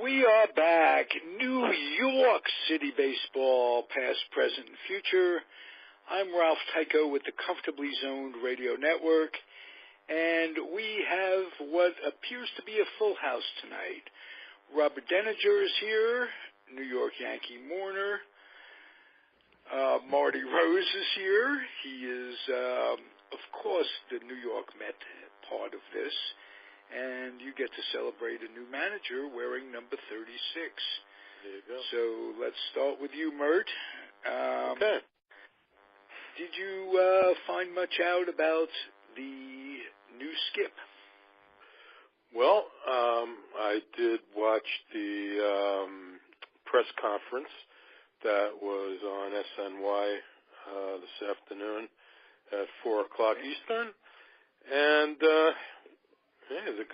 We are back. New York City baseball, past, present, and future. I'm Ralph Tyko with the Comfortably Zoned Radio Network, and we have what appears to be a full house tonight. Robert Deininger is here, New York Yankee mourner. Marty Rose is here. He is, of course, the New York Met part of this. And you get to celebrate a new manager wearing number 36. There you go. So let's start with you, Mert. Okay. Did you find much out about the new skip? Well, I did watch the press conference that was on SNY this afternoon at 4 o'clock Eastern, and the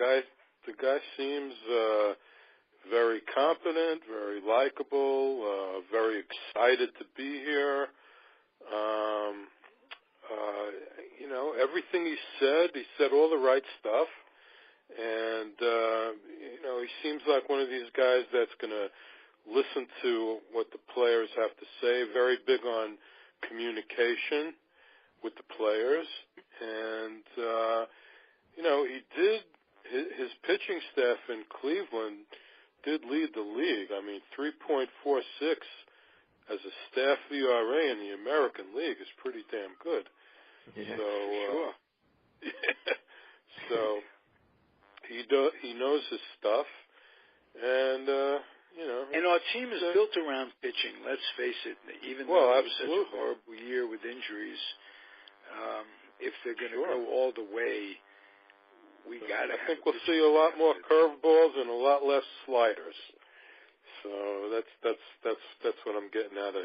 guy seems very competent, very likable, very excited to be here. Everything he said all the right stuff, and he seems like one of these guys that's going to listen to what the players have to say. Very big on communication with the players, and his pitching staff in Cleveland did lead the league. I mean, 3.46 as a staff ERA in the American League is pretty damn good. Yeah, so, sure. So he knows his stuff, and And our team is built around pitching. Let's face it. Even though it was such a horrible year with injuries, if they're going to go all the way, we got to. I think we'll see a lot more curveballs and a lot less sliders. So that's what I'm getting out of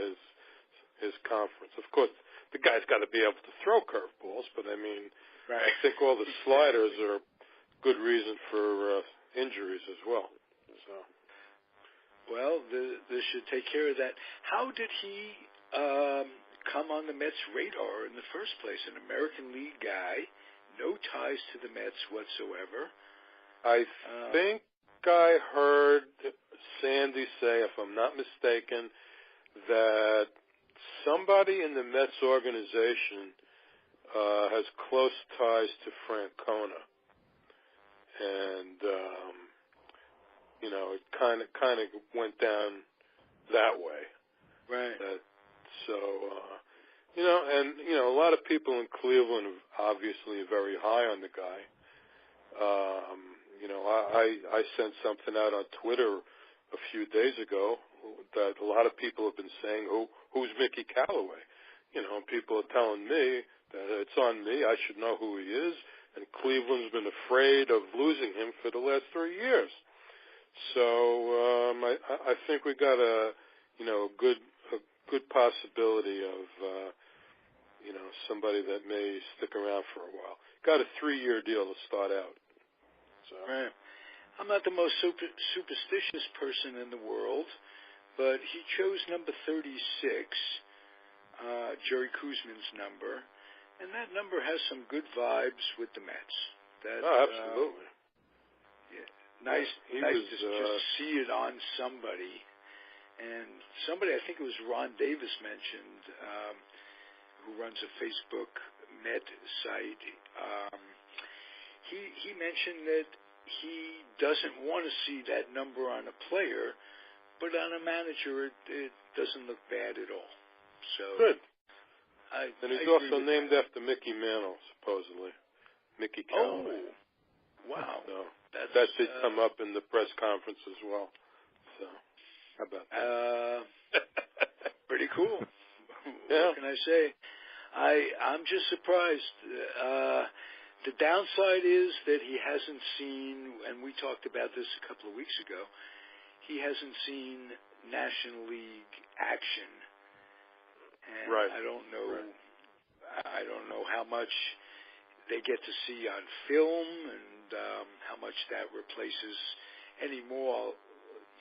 his conference. Of course, the guy's got to be able to throw curveballs, but I mean, right. I think all the sliders are good reason for injuries as well. So, well, this should take care of that. How did he come on the Mets' radar in the first place? An American League guy. No ties to the Mets whatsoever. I think I heard Sandy say, if I'm not mistaken, that somebody in the Mets organization has close ties to Francona, and it kind of went down that way. Right. A lot of people in Cleveland are obviously very high on the guy. I sent something out on Twitter a few days ago that a lot of people have been saying, who's Mickey Calloway? People are telling me that it's on me. I should know who he is. And Cleveland's been afraid of losing him for the last 3 years. So I think we got a good possibility of somebody that may stick around for a while. Got a 3-year deal to start out. So. Right. I'm not the most superstitious person in the world, but he chose number 36, Jerry Kuzman's number, and that number has some good vibes with the Mets. Absolutely. Nice to just see it on somebody. And somebody, I think it was Ron Davis mentioned, who runs a Facebook Met site, he mentioned that he doesn't want to see that number on a player, but on a manager it doesn't look bad at all. So good. And he's also named after Mickey Mantle, supposedly. Mickey Calloway. Oh, wow. So that did come up in the press conference as well. So how about that? Pretty cool. Yeah. What can I say? I'm just surprised. The downside is that he hasn't seen, and we talked about this a couple of weeks ago, he hasn't seen National League action. And right. I don't know how much they get to see on film and how much that replaces anymore.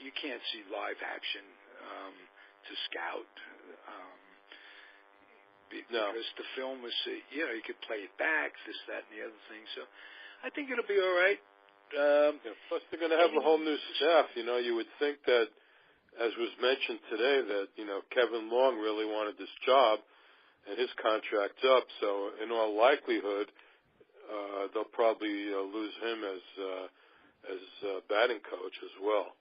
You can't see live action to scout. Because the film was, you could play it back, this, that, and the other thing. So I think it'll be all right. Plus, they're going to have a whole new staff. You would think that, as was mentioned today, that Kevin Long really wanted this job, and his contract's up. So, in all likelihood, they'll probably lose him as batting coach as well.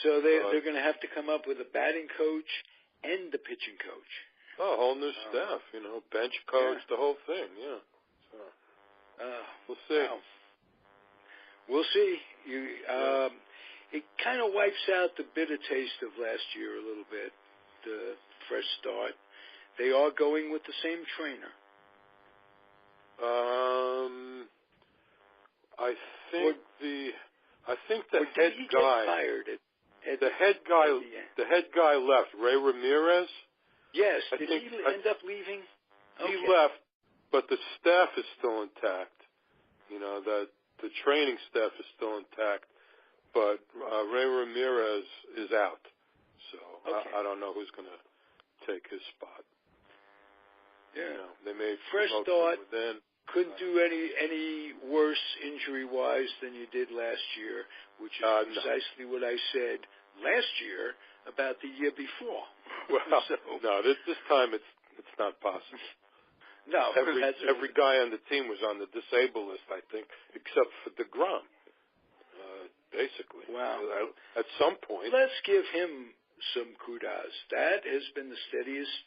So they're going to have to come up with a batting coach and the pitching coach. Oh, a whole new staff, bench coach, the whole thing, yeah. So, we'll see. Wow. We'll see. It kind of wipes out the bitter taste of last year a little bit, the fresh start. They are going with the same trainer. I think the head guy. Fired the head guy left. Ray Ramirez. Yes. Did he end up leaving? He left, but the staff is still intact. That the training staff is still intact, but Ray Ramirez is out. So I don't know who's going to take his spot. Yeah. They may fresh start. Within. Couldn't do any worse injury-wise than you did last year, which is precisely what I said last year about the year before. Well, this time it's not possible. No, every guy on the team was on the disabled list, I think, except for DeGrom, basically. Wow. At some point. Let's give him some kudos. That has been the steadiest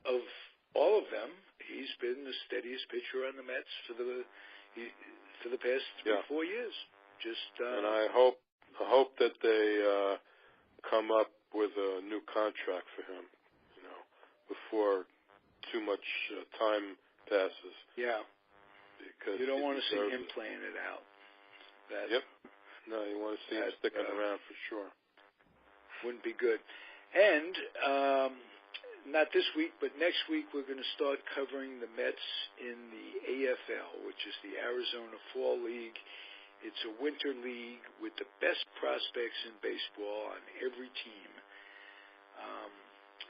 of all of them. He's been the steadiest pitcher on the Mets for the past 3-4 years. And I hope that they come up with a new contract for him, before too much time passes. Yeah. Because you don't want to see him playing it out. Yep. No, you want to see him sticking around for sure. Wouldn't be good. And not this week, but next week we're going to start covering the Mets in the AFL, which is the Arizona Fall League. It's a winter league with the best prospects in baseball on every team.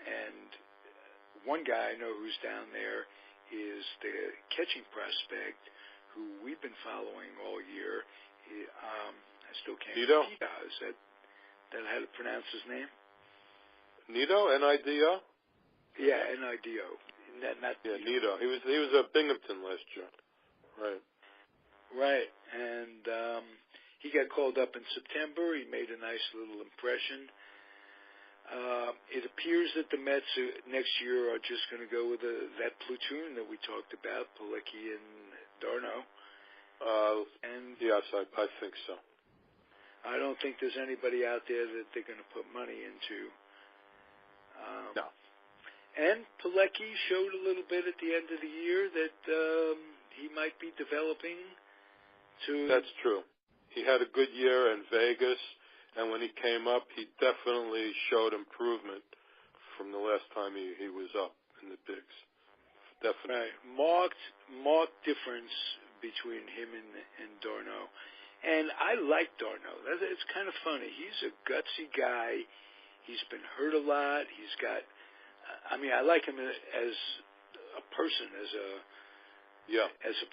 And one guy I know who's down there is the catching prospect who we've been following all year. I still can't Nido? Is that how to pronounce his name? Nido, Nido? Yeah, Nido. Nido. He was at Binghamton last year. Right. Right, and he got called up in September. He made a nice little impression. It appears that the Mets next year are just going to go with that platoon that we talked about, Pilecki and d'Arnaud. Yes, I think so. I don't think there's anybody out there that they're going to put money into. No. And Pilecki showed a little bit at the end of the year that he might be developing to... That's true. He had a good year in Vegas, and when he came up, he definitely showed improvement from the last time he was up in the bigs. Definitely. Right. Marked difference between him and d'Arnaud. And I like d'Arnaud. It's kind of funny. He's a gutsy guy. He's been hurt a lot. He's got... I like him as a person, as a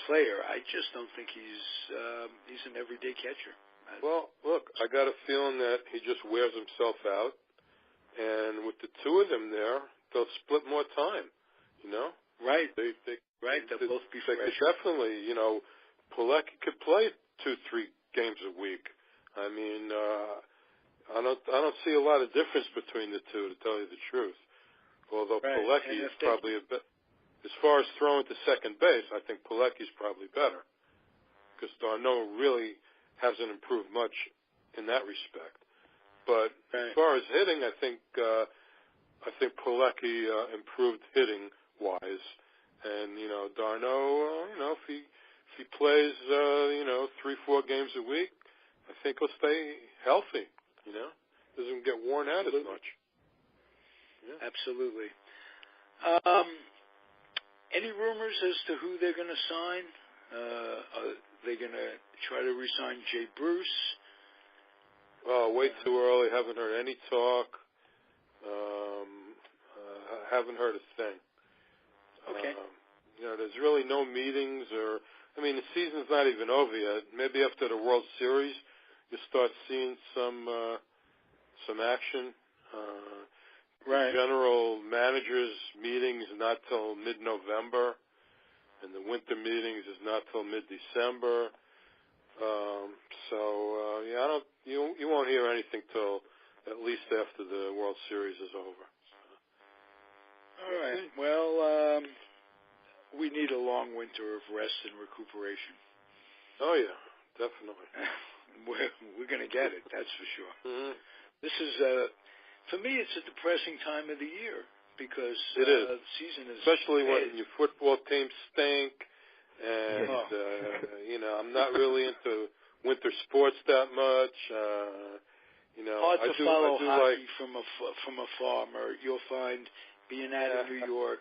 player. I just don't think he's an everyday catcher. Well, look, I got a feeling that he just wears himself out, and with the two of them there, they'll split more time. Right. They'll both be fresh. They could definitely, Pilecki could play 2-3 games a week. I mean, I don't see a lot of difference between the two, to tell you the truth. Although Pilecki is probably a bit, as far as throwing to second base, I think Pilecki's probably better, because d'Arnaud really hasn't improved much in that respect. But as far as hitting, I think Pilecki improved hitting wise, and d'Arnaud, if he plays 3-4 games a week, I think he'll stay healthy. Doesn't get worn out as much. Yeah. Absolutely. Any rumors as to who they're going to sign? Are they going to try to re-sign Jay Bruce? Way too early. Haven't heard any talk. Haven't heard a thing. Okay. There's really no meetings or I mean, the season's not even over yet. Maybe after the World Series, you start seeing some action. Right. General managers meetings not till mid-November, and the winter meetings is not till mid-December. You won't hear anything till at least after the World Series is over. All right. Well, we need a long winter of rest and recuperation. Oh yeah, definitely. We're going to get it. That's for sure. Mm-hmm. This is, for me, it's a depressing time of the year because it is. The season is especially when your football teams stink, and I'm not really into winter sports that much. Hard to follow hockey like, from afar. You'll find being out of New York,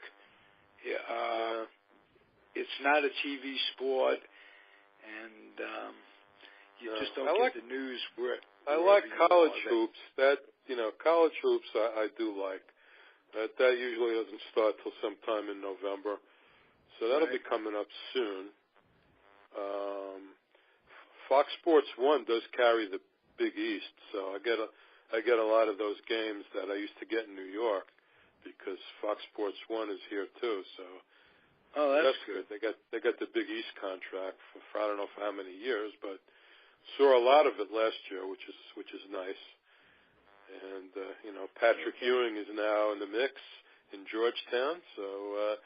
it's not a TV sport, and you just don't get the news. I like college hoops. College hoops I do like. That usually doesn't start till sometime in November, so that'll be coming up soon. Fox Sports 1 does carry the Big East, so I get a lot of those games that I used to get in New York because Fox Sports 1 is here too. So that's good. They got the Big East contract for I don't know for how many years, but saw a lot of it last year, which is nice. And Patrick Ewing is now in the mix in Georgetown, so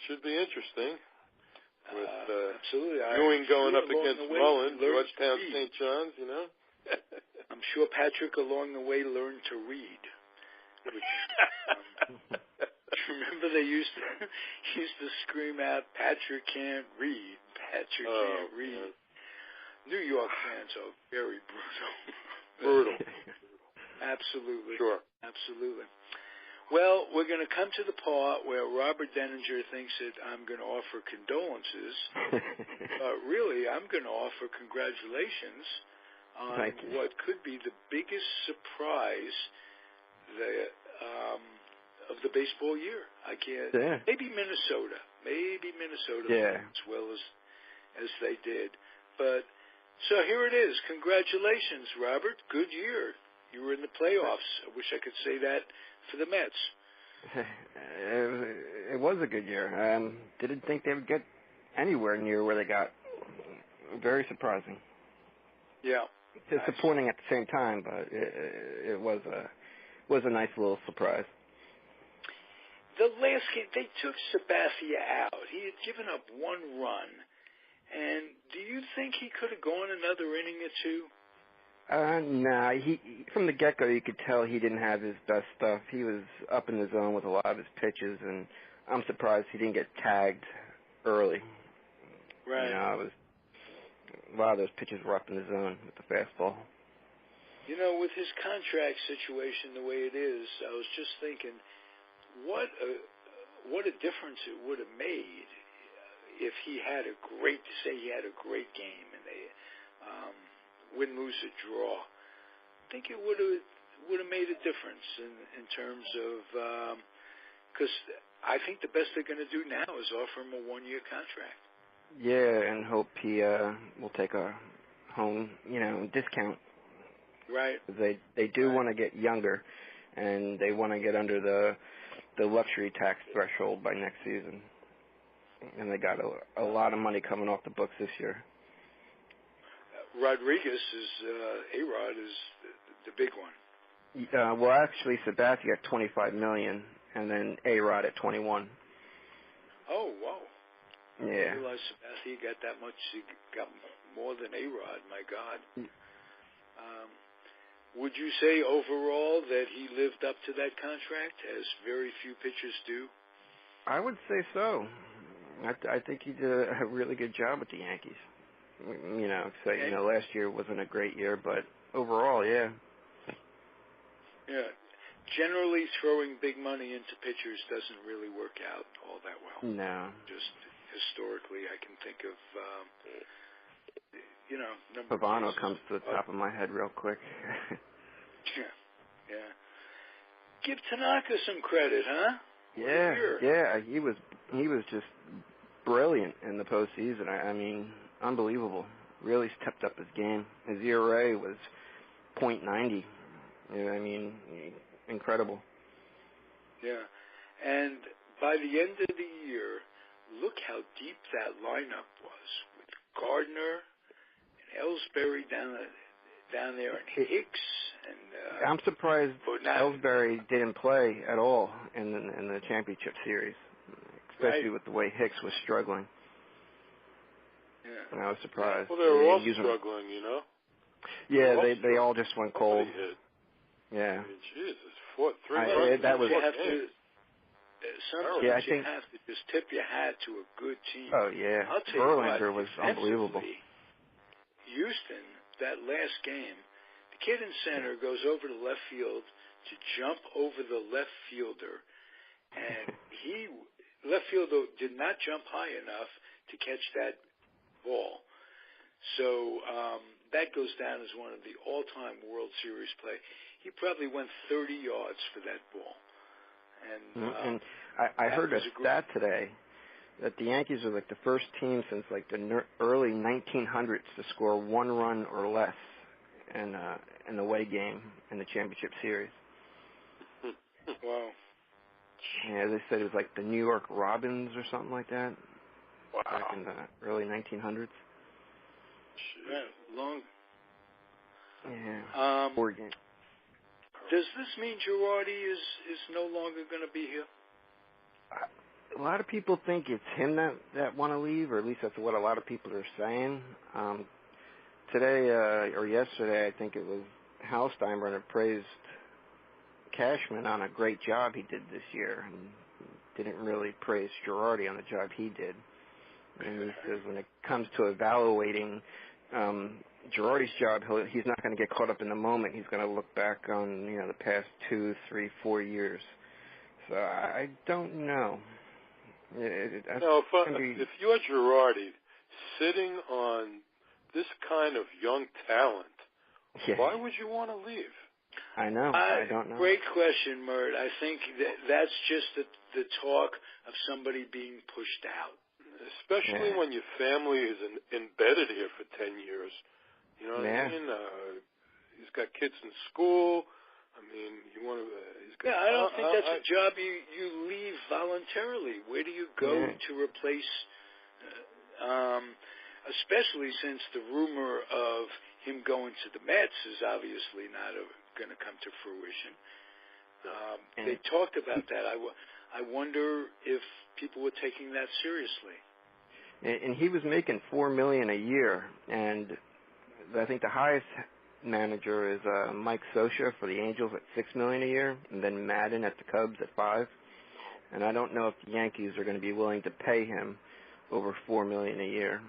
should be interesting. With absolutely. Ewing going up against Mullen, Georgetown, St. John's, I'm sure Patrick along the way learned to read. Which, remember they used to scream out, "Patrick can't read. Patrick can't read." Yeah. New York fans are very brutal. Absolutely. Sure. Absolutely. Well, we're going to come to the part where Robert Deininger thinks that I'm going to offer condolences. Really, I'm going to offer congratulations on what could be the biggest surprise of the baseball year. I can't. Yeah. Maybe Minnesota. As well as they did. But so here it is. Congratulations, Robert. Good year. You were in the playoffs. I wish I could say that for the Mets. It was a good year. Didn't think they would get anywhere near where they got. Very surprising. Yeah. Disappointing at the same time, but it was a nice little surprise. The last game, they took Sabathia out. He had given up one run. And do you think he could have gone another inning or two? Nah. He from the get-go, you could tell he didn't have his best stuff. He was up in the zone with a lot of his pitches, and I'm surprised he didn't get tagged early. Right. A lot of those pitches were up in the zone with the fastball. With his contract situation the way it is, I was just thinking, what a difference it would have made if he had a great game and they win, lose, or draw. I think it would have made a difference in terms of because I think the best they're going to do now is offer him a 1-year contract. Yeah, and hope he will take a home discount. Right. They do want to get younger, and they want to get under the luxury tax threshold by next season. And they got a lot of money coming off the books this year. Rodriguez A-Rod is the big one. Well, actually, Sabathia at $25 million, and then A-Rod at $21. Oh, wow. Yeah. I didn't realize Sabathia got that much. He got more than A-Rod. My God. Would you say overall that he lived up to that contract, as very few pitchers do? I would say so. I think he did a really good job with the Yankees. Last year wasn't a great year, but overall, yeah. Yeah. Generally, throwing big money into pitchers doesn't really work out all that well. No. Just historically, I can think of, Pavano comes to the top of my head real quick. Yeah. Give Tanaka some credit, huh? Yeah. He was just brilliant in the postseason. I mean, unbelievable. Really stepped up his game. His ERA was .90. I mean, incredible. Yeah. And by the end of the year, look how deep that lineup was with Gardner and Ellsbury down there and Hicks. And I'm surprised Ellsbury didn't play at all in the championship series, especially with the way Hicks was struggling. Yeah. And I was surprised. Well, they were all struggling, you know. Yeah, they all just went cold. Yeah. I mean, Jesus, 3 runs. That was. Sometimes I think you have to just tip your hat to a good team. Oh yeah, I'll tell Verlander you what, was unbelievable. Houston, that last game, the kid in center goes over to left field to jump over the left fielder, and left fielder did not jump high enough to catch that ball. So that goes down as one of the all-time World Series play. He probably went 30 yards for that ball. And I heard a stat today that the Yankees are like the first team since like the early 1900s to score 1 run or less in an away game in the championship series. Wow. Yeah, they said it was like the New York Robins or something like that. Wow. Back in the early 1900s. Yeah, long. Yeah. 4 games. Does this mean Girardi is no longer going to be here? A lot of people think it's him that want to leave, or at least that's what a lot of people are saying. Today or yesterday, I think it was Hal Steinbrenner praised Cashman on a great job he did this year, and didn't really praise Girardi on the job he did. And he says when it comes to evaluating Girardi's job, he's not going to get caught up in the moment. He's going to look back on the past 2, 3, 4 years. So I don't know. If you're Girardi sitting on this kind of young talent, why would you want to leave? I know. I don't know. Great question, Mert. I think that's just the talk of somebody being pushed out. Especially when your family is embedded here for 10 years. You know what I mean? He's got kids in school. I mean, I don't think that's a job you leave voluntarily. Where do you go to replace, especially since the rumor of him going to the Mets is obviously not going to come to fruition. They talked about that. I wonder if people were taking that seriously. And he was making $4 million a year, and I think the highest manager is Mike Scioscia for the Angels at $6 million a year, and then Madden at the Cubs at $5 million. And I don't know if the Yankees are going to be willing to pay him over $4 million a year.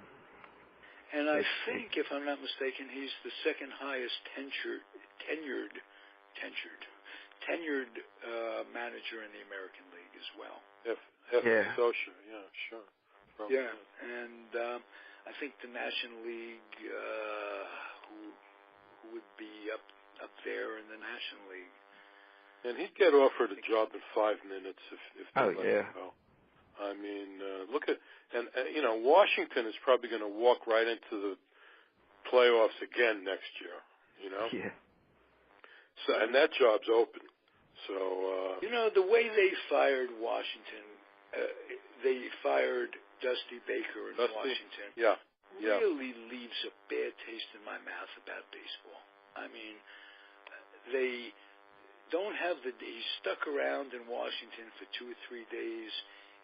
And I think, if I'm not mistaken, he's the second highest tenured manager in the American League as well. Scioscia, yeah, sure. Probably. Yeah, and I think the National League, who would be up there in the National League. And he'd get offered a job in 5 minutes if they let him go. I mean, look at Washington is probably going to walk right into the playoffs again next year. Yeah. So, and that job's open. So the way they fired Washington, they fired Dusty Baker in Washington. Really leaves a bad taste in my mouth about baseball. I mean, they don't have he stuck around in Washington for 2 or 3 days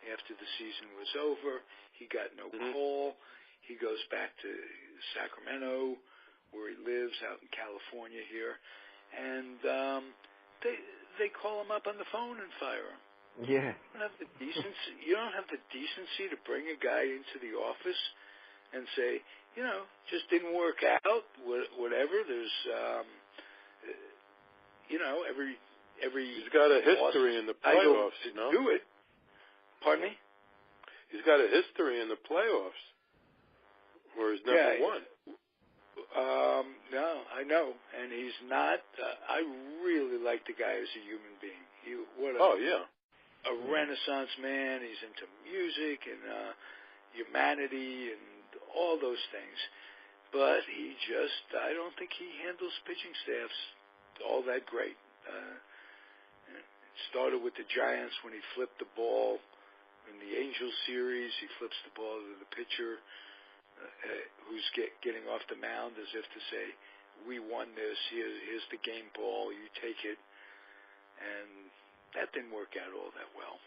after the season was over. He got no call. He goes back to Sacramento, where he lives out in California here, and they call him up on the phone and fire him. Yeah. You don't have the decency to bring a guy into the office and say, just didn't work out, whatever. There's, every he's got a history in the playoffs, do it. Pardon me? He's got a history in the playoffs where he's never won. No, I know, and he's not. I really like the guy as a human being. A Renaissance man. He's into music, and humanity and all those things. But I don't think he handles pitching staffs all that great. It started with the Giants when he flipped the ball in the Angels series. He flips the ball to the pitcher who's getting off the mound as if to say, we won this, here's the game ball, you take it. And that didn't work out all that well.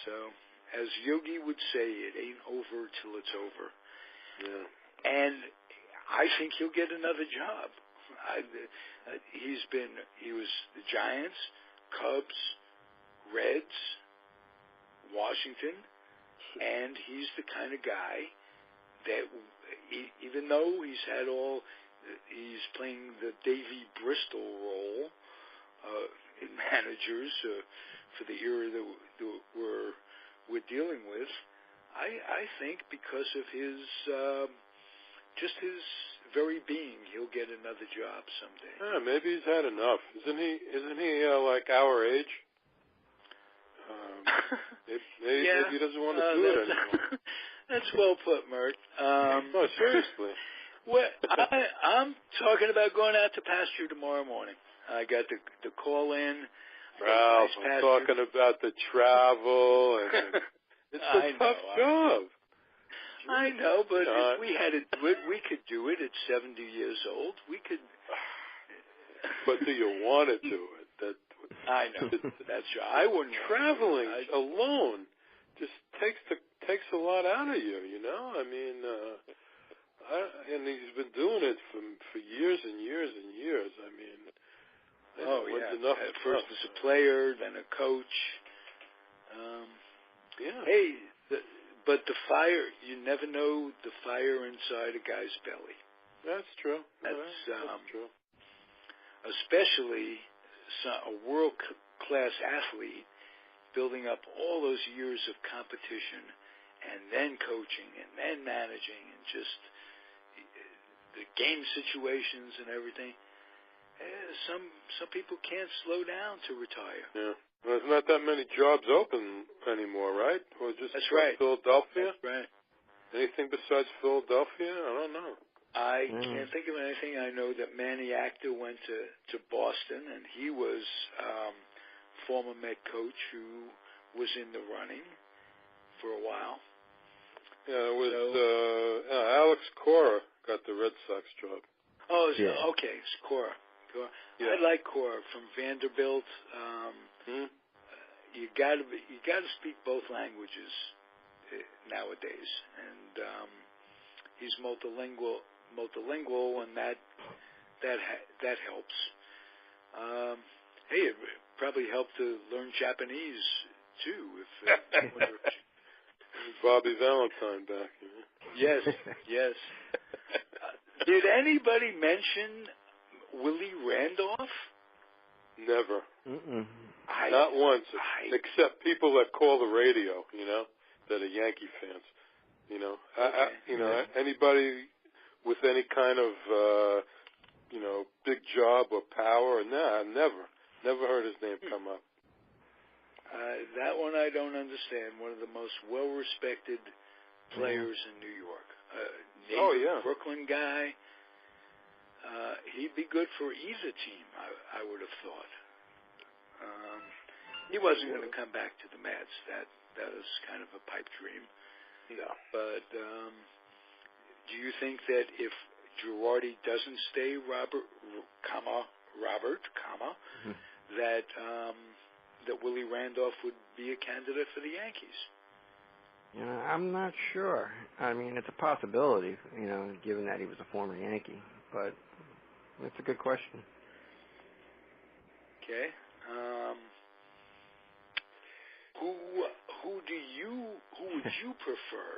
So, as Yogi would say, it ain't over till it's over. Yeah. And I think he'll get another job. He was the Giants, Cubs, Reds, Washington, and he's the kind of guy that even though he's playing the Davey Bristol role in managers for the era that we're dealing with, I think because of his very being, he'll get another job someday. Maybe he's had enough. Isn't he like our age? Maybe he doesn't want to do it anymore. That's well put, Mert. No, seriously. I'm talking about going out to pasture tomorrow morning. I got the call in. Ralph, I'm talking about the travel and it's a tough job. I know, but if we had to do it, we could do it at 70 years old. We could. But do you want to do it? I know. That's true. I wouldn't. Traveling alone just takes a lot out of you. You know. I mean, and he's been doing it for years and years and years. I mean. Enough. First as a player, then a coach. Hey. But the fire, you never know the fire inside a guy's belly. That's true. That's true. Especially a world-class athlete building up all those years of competition and then coaching and then managing and just the game situations and everything. Some people can't slow down to retire. Yeah. Well, there's not that many jobs open anymore, right? Or just That's right. Philadelphia? That's right. Anything besides Philadelphia? I don't know. I can't think of anything. I know that Manny Actor went to Boston, and he was former Met coach who was in the running for a while. Yeah, it was Alex Cora got the Red Sox job. Oh, okay, it's Cora. Yeah. I like Cora from Vanderbilt. You got to speak both languages nowadays, and he's multilingual, and that helps. Hey, it probably helped to learn Japanese too. If Bobby Valentine back. Yes. Did anybody mention Willie Randolph? Never. Not once. Except people that call the radio, that are Yankee fans. Anybody with any kind of, big job or power, never heard his name come up. That one I don't understand. One of the most well-respected players in New York. Brooklyn guy. He'd be good for either team, I would have thought. He wasn't going to come back to the Mets. That was kind of a pipe dream. Yeah. But do you think that if Girardi doesn't stay, Robert, that Willie Randolph would be a candidate for the Yankees? I'm not sure. I mean, it's a possibility, given that he was a former Yankee. But that's a good question. Okay. Who would you prefer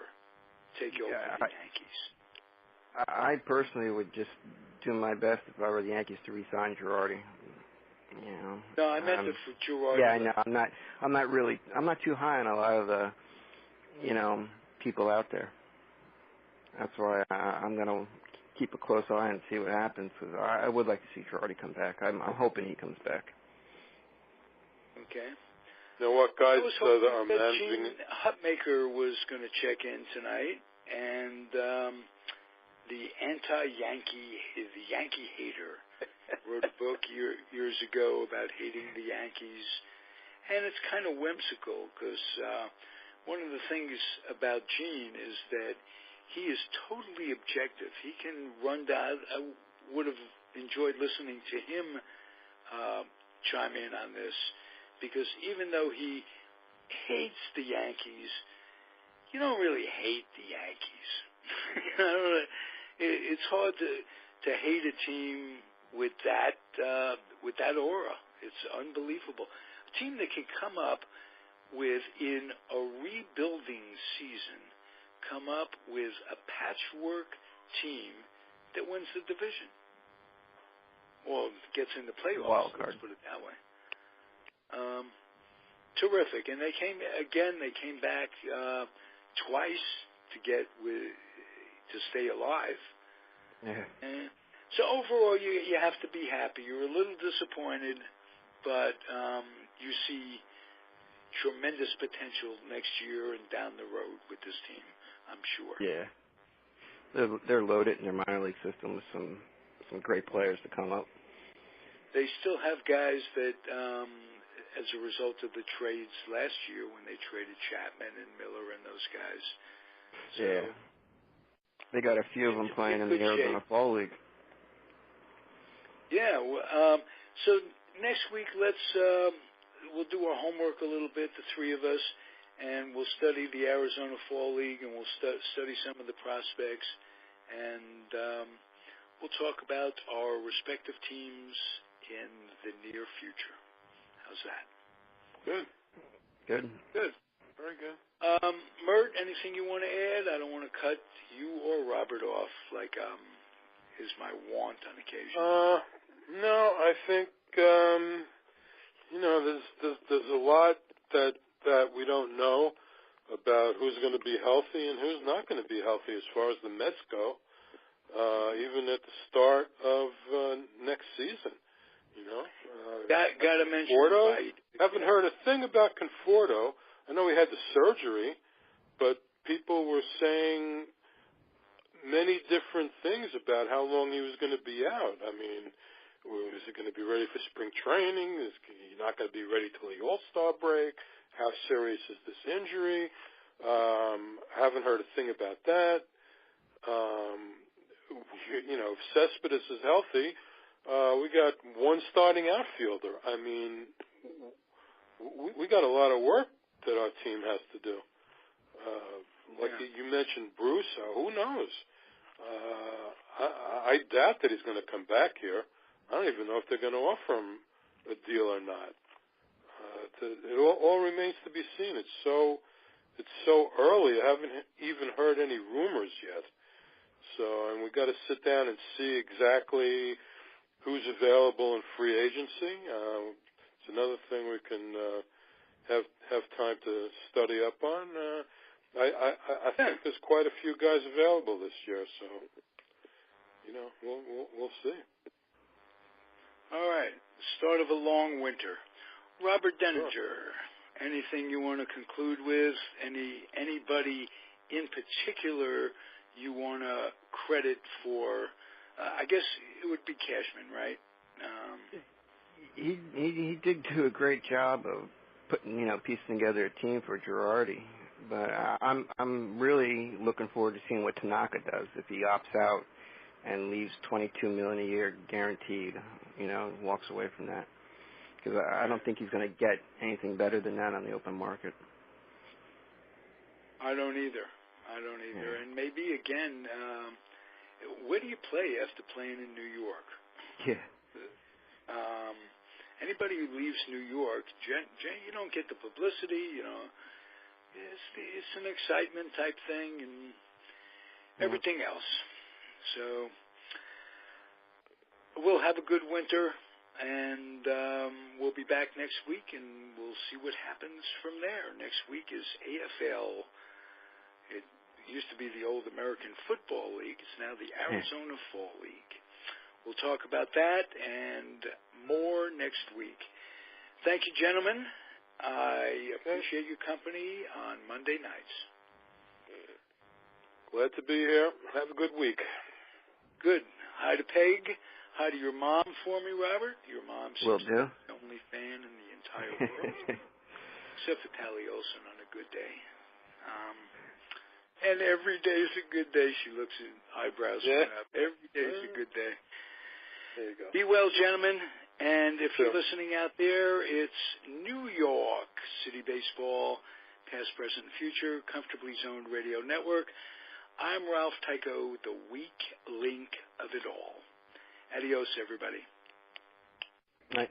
take over the Yankees? I personally would just do my best if I were the Yankees to re-sign Girardi. No, I meant for Girardi. Yeah, I know. I'm not too high on a lot of the, people out there. That's why I'm going to keep a close eye and see what happens, because I would like to see Girardi come back. I'm hoping he comes back. Okay. You know what, guys? I was hoping that managing... Gene Hutmaker was going to check in tonight, and the Yankee hater, wrote a book years ago about hating the Yankees, and it's kind of whimsical because one of the things about Gene is that he is totally objective. He can run down. I would have enjoyed listening to him chime in on this, because even though he hates the Yankees, you don't really hate the Yankees. It's hard to hate a team with that aura. It's unbelievable. A team that can come up with, in a rebuilding season, come up with a patchwork team that wins the division or gets in the playoffs. Wild card. Let's put it that way. Terrific, and they came back twice to stay alive. Yeah. And so overall, you have to be happy. You're a little disappointed, but you see tremendous potential next year and down the road with this team, I'm sure. Yeah. They're loaded in their minor league system with some great players to come up. They still have guys that, as a result of the trades last year when they traded Chapman and Miller and those guys. So, yeah. They got a few of them playing in the Arizona Fall League. Yeah. So next week, we'll do our homework a little bit, the three of us, and we'll study the Arizona Fall League, and we'll study some of the prospects, and we'll talk about our respective teams in the near future. How's that? Good. Good. Good. Very good. Mert, anything you want to add? I don't want to cut you or Robert off like is my wont on occasion. No, I think there's a lot that we don't know about who's going to be healthy and who's not going to be healthy as far as the Mets go. Even at the start of next season. Got to mention Conforto. right. Haven't heard a thing about Conforto. I know he had the surgery, but people were saying many different things about how long he was going to be out. I mean, is he going to be ready for spring training? Is he not going to be ready till the All-Star break? How serious is this injury? Haven't heard a thing about that. If Cespedes is healthy, we got one starting outfielder. I mean, we got a lot of work that our team has to do. You mentioned Bruce. Who knows? I doubt that he's going to come back here. I don't even know if they're going to offer him a deal or not. It all remains to be seen. It's so early. I haven't even heard any rumors yet. And we got to sit down and see exactly who's available in free agency. It's another thing we can have time to study up on. I think there's quite a few guys available this year, so we'll see. All right, start of a long winter. Robert Deininger, anything you want to conclude with? Anybody in particular you want to credit for? I guess it would be Cashman, right? He did do a great job of piecing together a team for Girardi. But I'm really looking forward to seeing what Tanaka does if he opts out and leaves $22 million a year guaranteed. Walks away from that, because I don't think he's going to get anything better than that on the open market. I don't either. Yeah. And maybe again, where do you play after playing in New York? Yeah. Anybody who leaves New York, you don't get the publicity. It's an excitement type thing and everything else. So we'll have a good winter, and we'll be back next week, and we'll see what happens from there. Next week is AFL. It used to be the old American Football League. It's now the Arizona Fall League. We'll talk about that and more next week. Thank you, gentlemen, I appreciate your company on Monday nights. Glad to be here. Have a good week. Good. Hi to Peg. Hi to your mom for me, Robert. Your mom seems to be the only fan in the entire world, except for Tally Olson on a good day. And every day is a good day. She looks at eyebrows up. Every day is a good day. There you go. Be well, gentlemen. And if you're listening out there, it's New York City Baseball, past, present, and future, comfortably zoned radio network. I'm Ralph Tyko, the weak link of it all. Adios, everybody. Night.